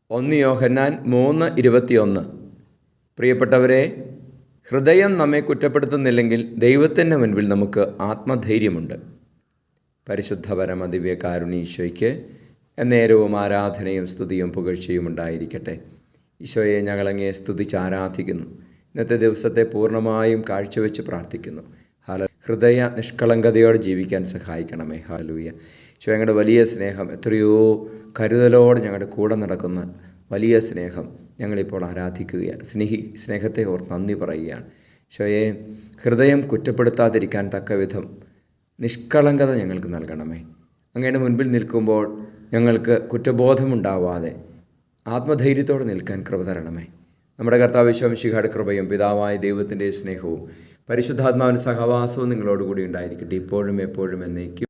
1 യോഹന്നാൻ 3:21. പ്രിയപ്പെട്ടവരെ, ഹൃദയം നമ്മെ കുറ്റപ്പെടുത്തുന്നില്ലെങ്കിൽ ദൈവത്തിൻ്റെ മുൻപിൽ നമുക്ക് ആത്മധൈര്യമുണ്ട്. പരിശുദ്ധ പരമ ദിവ്യകാരുണ്യ എന്നേരവും ആരാധനയും സ്തുതിയും പുകഴ്ചയും ഉണ്ടായിരിക്കട്ടെ. ഈശോയെ, ഞങ്ങളങ്ങയെ സ്തുതിച്ച് ആരാധിക്കുന്നു. ഇന്നത്തെ ദിവസത്തെ പൂർണ്ണമായും കാഴ്ചവെച്ച് പ്രാർത്ഥിക്കുന്നു. ഹൃദയ നിഷ്കളങ്കതയോടെ ജീവിക്കാൻ സഹായിക്കണമേ. ഹല്ലേലൂയ. ഈശോ, ഞങ്ങളുടെ വലിയ സ്നേഹം, എത്രയോ കരുതലോടെ ഞങ്ങളുടെ കൂടെ നടക്കുന്ന വലിയ സ്നേഹം ഞങ്ങളിപ്പോൾ ആരാധിക്കുകയാണ്. സ്നേഹത്തെ ഓർത്ത് നന്ദി പറയുകയാണ്. ഈശോയെ, ഹൃദയം കുറ്റപ്പെടുത്താതിരിക്കാൻ തക്കവിധം നിഷ്കളങ്കത ഞങ്ങൾക്ക് നൽകണമേ. അങ്ങയുടെ മുൻപിൽ നിൽക്കുമ്പോൾ ഞങ്ങൾക്ക് കുറ്റബോധമുണ്ടാവാതെ ആത്മധൈര്യത്തോടെ നിൽക്കാൻ കൃപ തരണമേ. നമ്മുടെ കർത്താവ് ഈശോ മിശിഹായുടെ കൃപയും പിതാവായ ദൈവത്തിൻ്റെ സ്നേഹവും പരിശുദ്ധാത്മാവിൻ്റെ സഹവാസവും നിങ്ങളോടുകൂടി ഉണ്ടായിരിക്കട്ടെ, ഇപ്പോഴും എപ്പോഴും എന്നേക്കും.